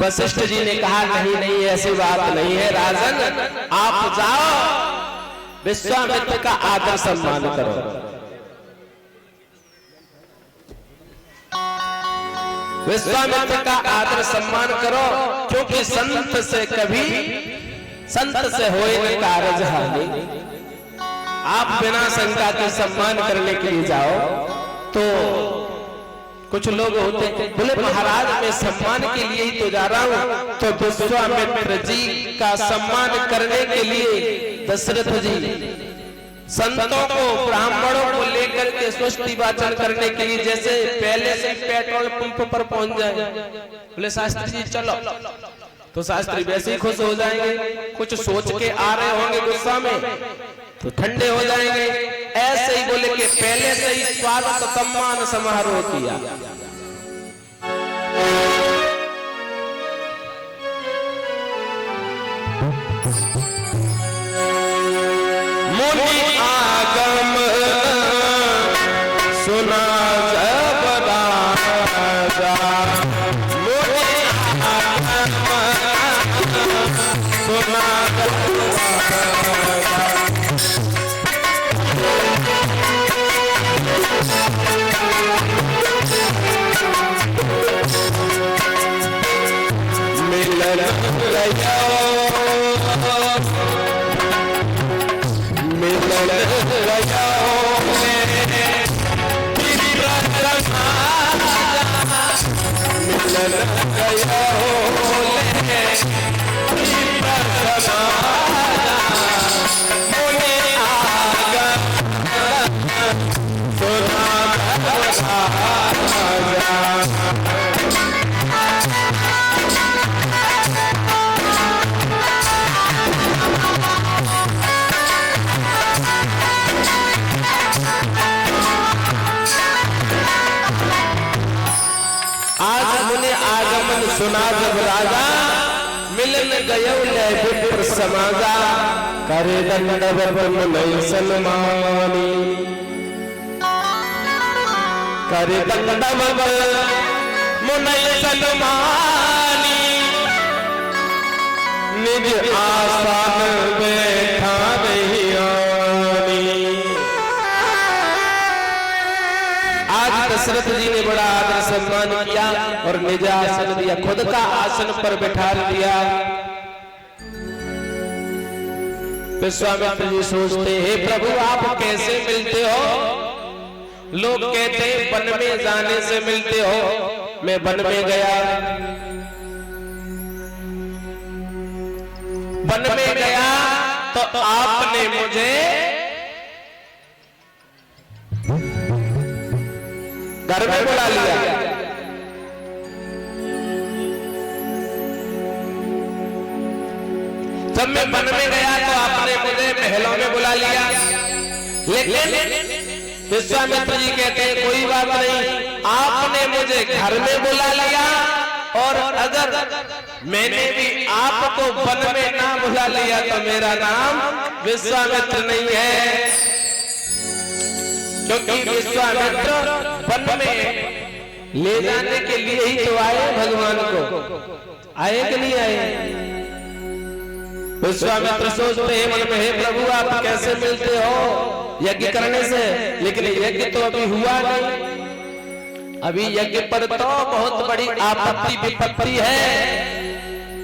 वशिष्ठ जी ने कहा नहीं नहीं ऐसी बात नहीं है राजन, आप जाओ विश्वामित्र का आदर सम्मान करो। विश्वामित्र का आदर सम्मान करो, क्योंकि संत से कभी संत से होए न कारज हानि। आप बिना शंका के सम्मान करने के लिए जाओ तो कुछ लोग होते हैं बोले महाराज मैं सम्मान के लिए ही तो जा रहा हूं, तो विश्वामित्र जी का सम्मान करने के लिए दशरथ जी संतों को ब्राह्मणों को लेकर के स्वस्ति वाचन करने के लिए जैसे पहले से पेट्रोल पंप पर पहुंच जाए, बोले शास्त्री जी चलो, तो शास्त्री वैसे ही खुश हो जाएंगे। कुछ सोच के आ रहे होंगे गुस्सा में तो ठंडे हो जाएंगे। ऐसे ही बोले कि पहले से ही स्वागत सम्मान समारोह किया। मुनि आगम सुना जब राजा, मुनि आगम सुना जब राजा, मिलन गया मिलन गया मिलन गया सुना जब राजा, मिलन गयो ले विप्र समाजा, करे दंडवत मुनि सन्मानी, करे दंडवत मुनि सन्मानी, निज आसन बैठा नहीं आनी। आज दशरथ जी ने बड़ा आदर सम्मान किया और निज आसन दिया, खुद का आसन पर बैठा दिया। विश्वामित्र जी सोचते हैं प्रभु आप कैसे मिलते हो? लोग कहते हैं वन में जाने से मिलते हो। मैं वन में गया, वन में गया तो आपने मुझे घर में बुला लिया। जब मैं वन में गया तो आपने मुझे महलों में बुला लिया, लेकिन विश्वामित्र जी कहते हैं कोई बात नहीं, आपने मुझे घर में बुला लिया और अगर मैंने भी आपको वन में ना बुला लिया तो मेरा नाम विश्वामित्र नहीं है, क्योंकि विश्वामित्र वन में ले जाने के लिए ही तो आए भगवान को, आए कि नहीं आए? विश्वामित्र सोचते हैं मन में हे प्रभु आप कैसे मिलते हो? यज्ञ करने से, लेकिन यज्ञ तो अभी हुआ नहीं, अभी यज्ञ पर तो बहुत बड़ी आपत्ति विपत्ति है।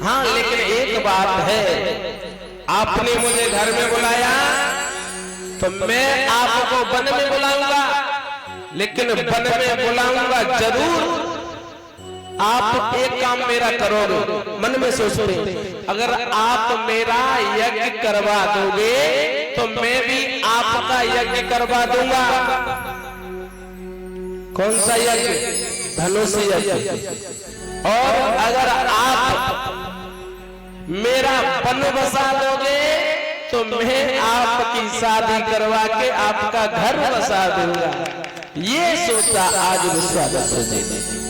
हाँ लेकिन एक बात है, आपने मुझे घर में बुलाया तो मैं आपको वन में बुलाऊंगा, लेकिन वन में बुलाऊंगा जरूर। आप एक काम मेरा करोगे, मन में सोचते अगर आप मेरा यज्ञ करवा दोगे तो मैं भी आपका यज्ञ करवा दूंगा। कौन सा यज्ञ? धनुष यज्ञ। और अगर आप मेरा वन बसा दोगे तो मैं आपकी शादी करवा के आपका घर बसा दूंगा। ये सोचा आज विश्वामित्र जी ने।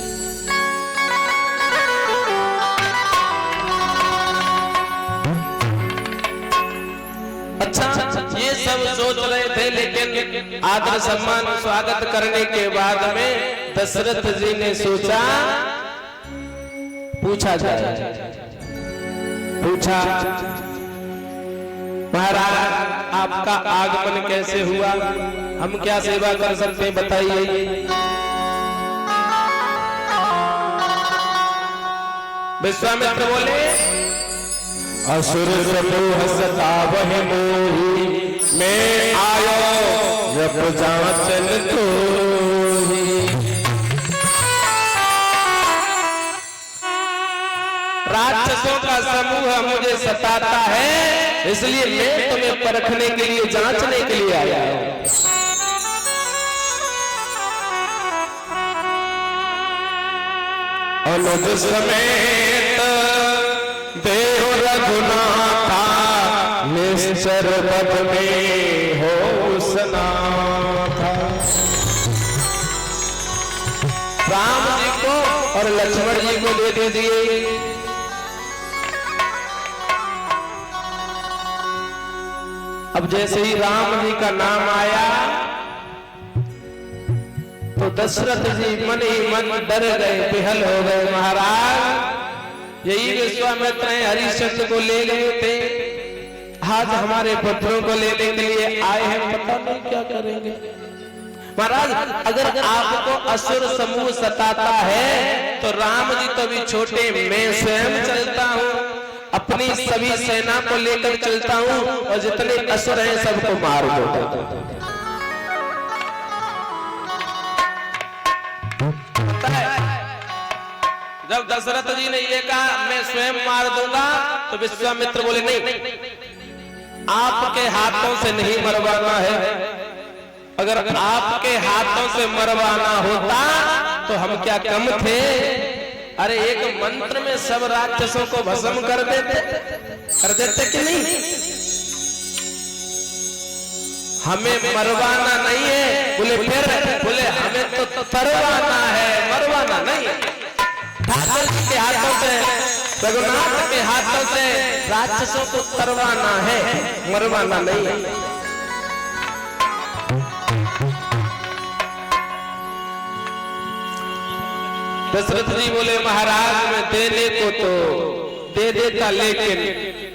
अच्छा ये सब सोच रहे थे, लेकिन आदर सम्मान स्वागत करने के बाद में दशरथ जी ने सोचा पूछा जाए। पूछा, महाराज आपका आगमन कैसे हुआ, हम क्या सेवा कर सकते हैं बताइए। विश्वामित्र बोले, असुर समूह सतावह मोहि, मैं आयो जब जाचन तोहि। राक्षसों का समूह मुझे सताता है, इसलिए मैं तुम्हें परखने के लिए, जांचने के लिए आया हूं। अनुज समेत देव रघुनाथा, निश्चर पद में हो सनाथा। राम जी को और लक्ष्मण जी को दे दिए। अब जैसे ही राम जी का नाम आया तो दशरथ जी मन ही मन डर गए, बेहल हो गए। महाराज यही विश्वामित्र हरिश्चंद्र को ले गए थे, आज हमारे पुत्रों को लेने के लिए आए हैं, पता नहीं क्या करेंगे। महाराज अगर आपको असुर समूह सताता है तो राम जी तो भी छोटे, मैं स्वयं चलता हूँ, अपनी सभी सेना को लेकर चलता हूँ और जितने असुर हैं सबको मार दो। जब दशरथ जी ने ये कहा मैं स्वयं मार दूंगा, तो विश्वामित्र बोले नहीं, आपके हाथों से नहीं मरवाना है। अगर आपके हाथों से मरवाना होता तो हम क्या कम थे। अरे एक मंत्र में सब राक्षसों को भस्म कर देते कि नहीं। हमें मरवाना नहीं है। बोले फिर, बोले हमें तो तरवाना है, मरवाना नहीं। ठाकुर जी के हाथों से, रघुनाथ के हाथों से राक्षसों को तरवाना है, मरवाना नहीं है। दशरथ जी बोले महाराज मैं देने को तो दे देता, लेकिन,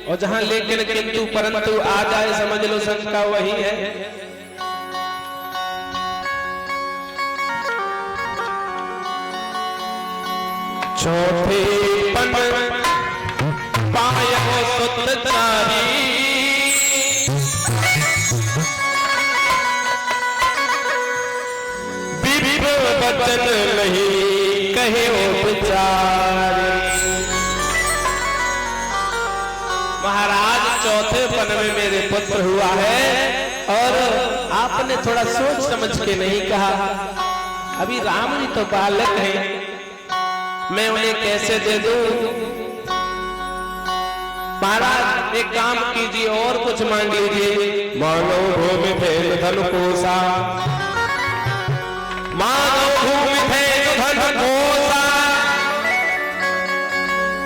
और जहां लेकिन किंतु परंतु आ जाए समझ लो शंका वही है। चौथे पन पायो सुतचारी, विविध वचन नहीं कहे उपचारी। महाराज चौथे पन में मेरे पुत्र हुआ है और आपने थोड़ा सोच समझ के नहीं कहा। अभी राम जी तो बालक हैं, मैं उन्हें कैसे दे दूं। महाराज एक काम कीजिए और कुछ मांग लीजिए। मानो भूमि भेद धन कोसा, मानो भूमि भेद धन कोसा,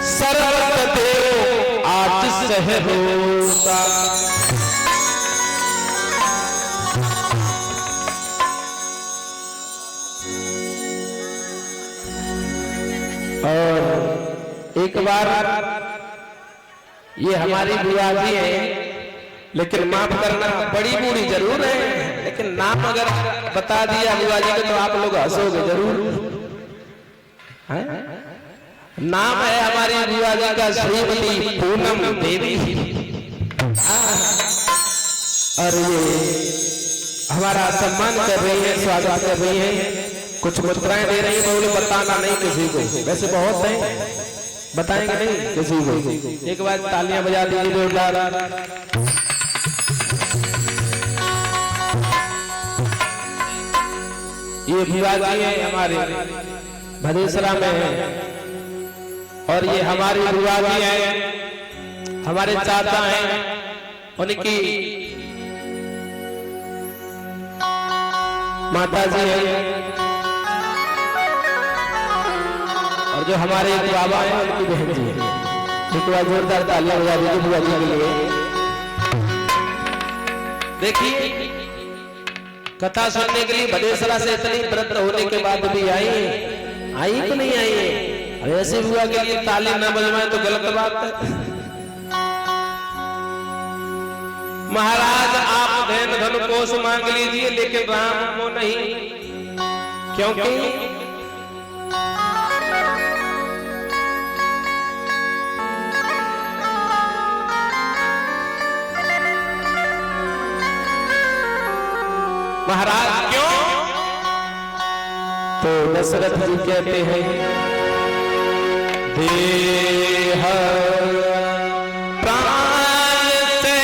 सर्वत देव आज सहरोसा। और एक बार ये हमारी बुआ जी है, लेकिन माफ करना बड़ी बूढ़ी जरूर है, लेकिन नाम अगर बता दिया बुआ जी को तो आप लोग हंसोगे जरूर। नाम है हमारी बुआ जी का श्रीमती पूनम देवी। और ये हमारा सम्मान कर रही है, स्वागत कर रही है, कुछ मुद्राएं दे रही है। बोले बताना नहीं किसी को, वैसे बहुत है, बताएंगे नहीं किसी को। एक बार तालियां बजा दीजिए जोरदार। ये बुआ जी है हमारे भदेसरा में है, और ये हमारी बुआ जी है, हमारे चाचा हैं, उनकी माता जी है, और जो हमारे बाबा हैं उनकी बहन जी है। एक बार जोरदार तालियां बजा दीजिए बुआ जी के लिए। देखिए कथा सुनने के लिए भदेसरा से इतनी व्रत होने के बाद भी आई तो नहीं आई है। ऐसे बुआ के लिए ताली ना बजवाए तो गलत बात है। महाराज आप धन धन कोष मांग लीजिए लेकिन राम को नहीं, क्योंकि महाराज क्यों? तो दशरथ जी कहते हैं देह प्राण से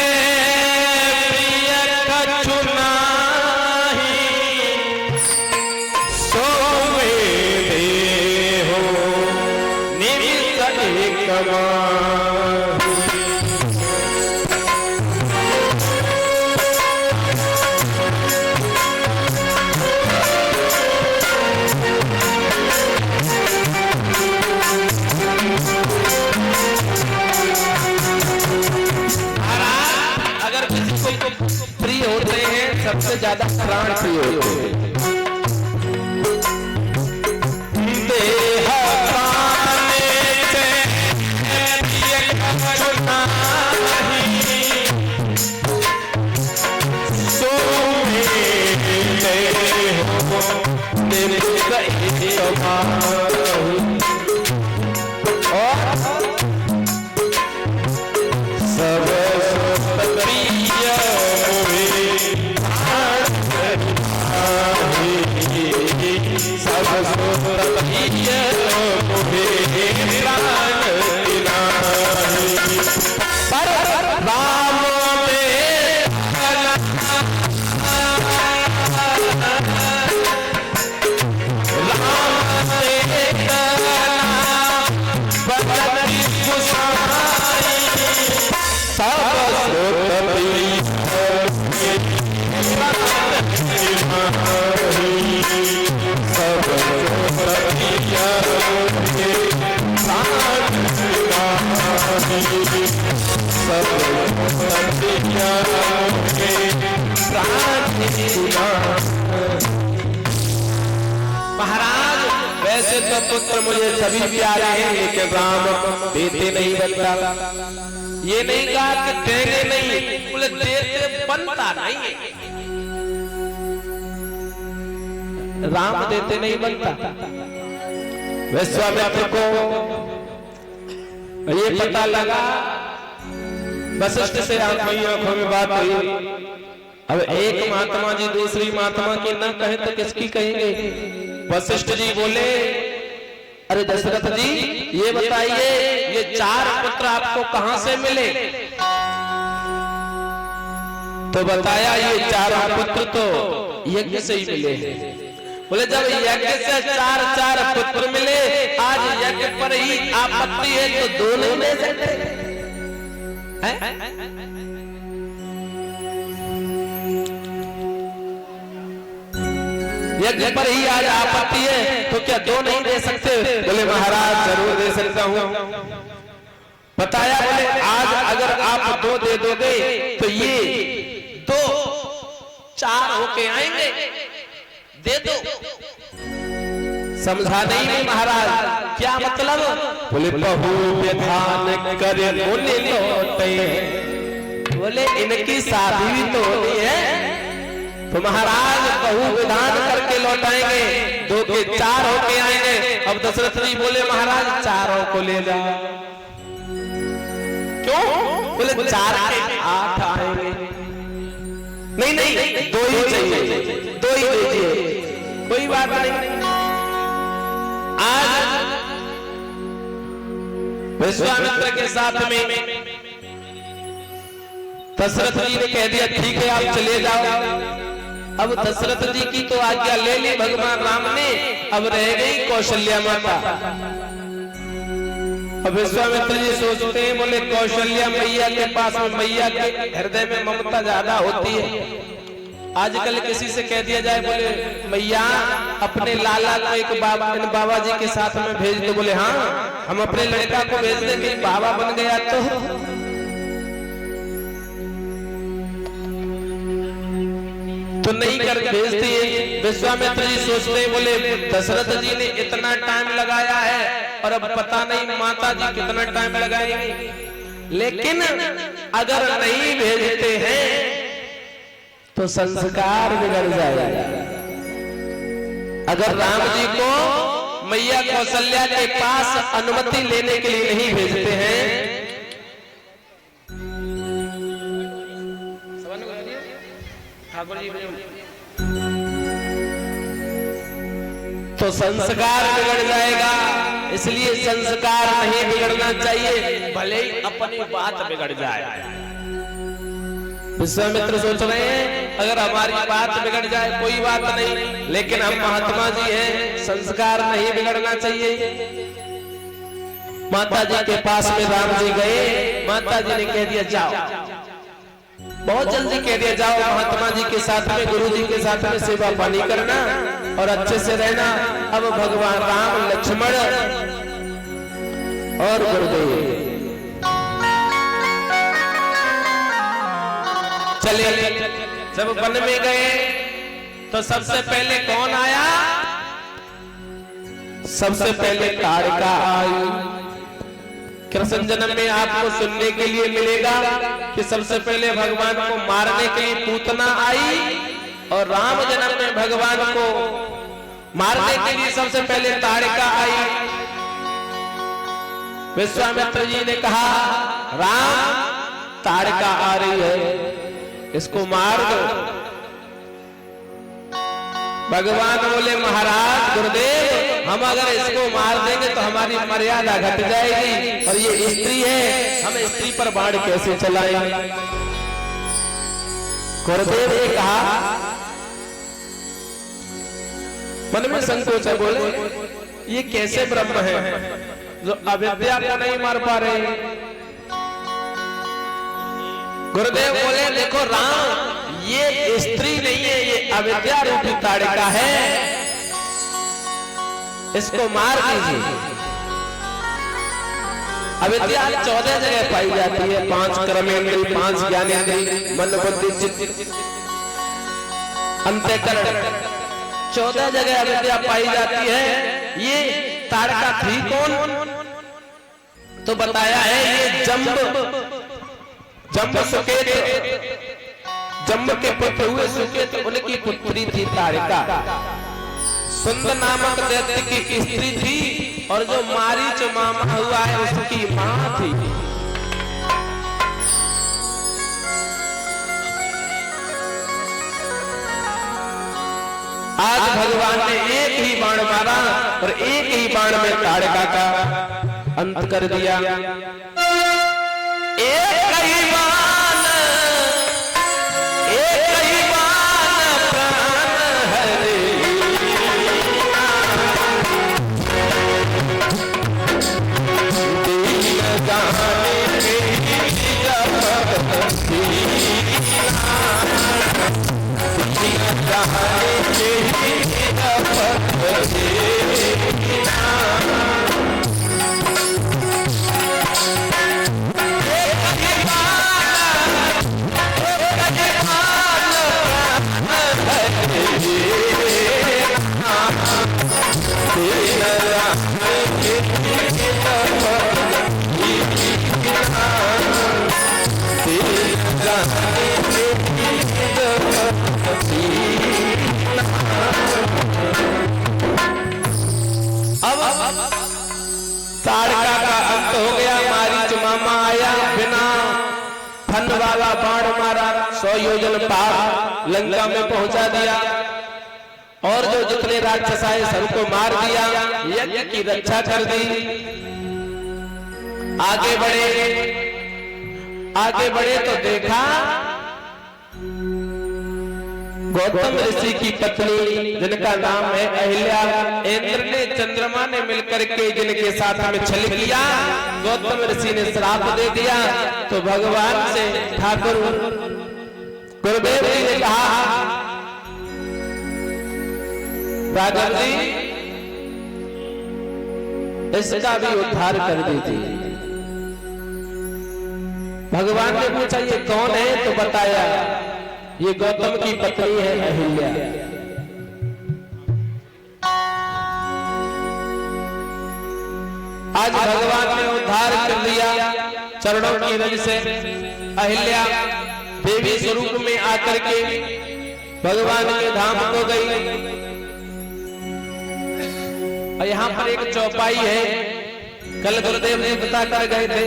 प्रिय कछु नाहि, सो वे देहो निमित्त एक प्रिय होते हैं, सबसे ज्यादा प्राण प्रिय होते हैं। देह प्राण से प्रिय कछु नाहि, सो वे देहो निमित्त एक माहि। और सब प्रिय महाराज वैसे तो पुत्र मुझे सभी प्यारे हैं, लेकिन राम देते नहीं बनता। ये नहीं कहा कि देंगे नहीं, बोले देते बनता नहीं है। राम देते नहीं बनता। विश्वामित्र को ये पता लगा, वशिष्ठ से आंखों में बात हुई। अब एक महात्मा जी दूसरी महात्मा की न कहे तो किसकी कहेंगे? वशिष्ठ जी बोले अरे दशरथ जी ये बताइए ये 4 पुत्र आपको कहां से मिले? तो बताया ये 4 पुत्र तो यज्ञ से ही मिले हैं। बोले जब यज्ञ से 4 पुत्र मिले, आज यज्ञ पर ही आपत्ति है तो 2 नहीं ले सकते? यज्ञ पर ही आज आपत्ति है तो क्या 2 नहीं दे सकते? बोले महाराज जरूर दे सकता हूं। बताया बोले आज अगर आप 2 दे दोगे तो ये 2 4 होके आएंगे, दे दो। समझा नहीं महाराज क्या मतलब? बोले बहु विधान करे बोले लौटे, बोले इनकी शादी भी तो होनी है तो महाराज बहु विधान करके लौटाएंगे, 2 के 4 होके आएंगे। अब दशरथ जी बोले महाराज 4 को ले जाओ। क्यों? बोले 4 के 8 आएंगे। नहीं 2 ही चाहिए, 2 ही दीजिए, कोई बात नहीं। आज विश्वामित्र के साथ में दशरथ जी ने कह दिया ठीक है आप चले जाओ। अब दशरथ जी की तो आज्ञा ले ली भगवान राम ने, अब रह गई कौशल्या माता। अब विश्वामित्र जी सोचते हैं बोले कौशल्या मैया के पास में, मैया के हृदय में ममता ज्यादा होती है। आजकल किसी से कह दिया जाए बोले मैया अपने लाला को एक बाबा जी के साथ में भेज दो, बोले हाँ हम अपने लड़का को भेज देंगे, बाबा बन गया तो नहीं कर भेजते हैं। विश्वामित्र जी सोचते हैं बोले दशरथ जी ने इतना टाइम लगाया है और अब पता नहीं माता जी कितना टाइम लगाएंगे। लेकिन अगर नहीं भेजते हैं तो संस्कार बिगड़ जाएगा। अगर राम जी को मैया कौशल्या के पास अनुमति लेने के लिए नहीं भेजते हैं ठाकुर जी तो संस्कार बिगड़ जाएगा। इसलिए संस्कार नहीं बिगड़ना चाहिए, भले ही अपनी बात बिगड़ जाए। विश्वामित्र सोच रहे हैं अगर हमारी बात बिगड़ जाए कोई बात नहीं, लेकिन हम महात्मा जी हैं, संस्कार नहीं बिगड़ना चाहिए। माता जी के पास में राम जी गए, माता जी ने कह दिया जाओ, बहुत जल्दी कह दिया जाओ, महात्मा जी के साथ में गुरु जी के साथ में सेवा पानी करना और अच्छे से रहना। अब भगवान राम, लक्ष्मण और गुरुदेव चले। जब वन में गए तो सबसे पहले कौन आया? सबसे पहले ताड़का आई। कृष्ण जन्म में आपको सुनने के लिए मिलेगा कि सबसे पहले भगवान को मारने के लिए पूतना आई, और राम जन्म में भगवान को मारने के लिए सबसे पहले ताड़का आई। विश्वामित्र जी ने कहा राम, ताड़का आ रही है, इसको मार दो। भगवान बोले महाराज गुरुदेव, हम अगर इसको मार देंगे तो हमारी मर्यादा घट जाएगी, और ये स्त्री है, हम स्त्री पर बाण कैसे चलाएंगे। गुरुदेव ने कहा, मन में संकोच है, बोले ये कैसे ब्रह्म है जो अविद्या को नहीं मार पा रहे। गुरुदेव बोले देखो राम, ये स्त्री नहीं है, ये अविद्या रूपी ताड़का है, इसको मार दीजिए। अविद्या 14 जगह पाई जाती है, 5 कर्मेंद्रिय, 5 ज्ञानेंद्रिय, मन बुद्धि चित्त अंतःकरण, 14 जगह अविद्या पाई जाती है। ये ताड़का थी कौन? तो बताया है ये जम्ब सुकेत, जम्ब के पुत्र हुए सुकेत, उनकी पुत्री थी ताड़का। सुंद नामक दैत्य की स्त्री थी, और जो मारीच मामा हुआ है उसकी मां थी। आज भगवान ने एक ही बाण मारा और एक ही बाण में ताड़का का अंत कर दिया। एक ही बाण, एक ही बाण प्राण हरे, दीन जाने के जपत दीना, दीन जाने के जपत दीना। ताड़का का अंत हो गया। मारीच मामा आया, बिना फन वाला बाण मारा, 100 योजन पार लंका में पहुंचा दिया, और जो जितने राक्षस आए सबको मार दिया, यज्ञ की रक्षा कर दी। आगे बढ़े तो देखा गौतम ऋषि की पत्नी जिनका नाम है अहिल्या, इंद्र ने चंद्रमा ने मिलकर के जिनके साथ में छल किया, गौतम ऋषि ने श्राप दे दिया। तो भगवान से ठाकुर गुरुदेव जी ने कहा राघव जी इसका भी उद्धार कर दीजिए। भगवान ने पूछा ये कौन है? तो बताया ये गौतम की पत्नी है अहिल्या। आज भगवान ने उद्धार कर दिया चरणों की रज से। अहिल्या देवी स्वरूप में आकर के भगवान के धाम को गई। और यहाँ पर एक चौपाई है, कल गुरुदेव ने बता कर गए थे।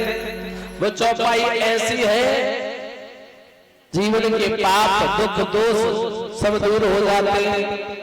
वो चौपाई ऐसी है, जीवन के पाप दुख दोष सब दूर हो जाते हैं।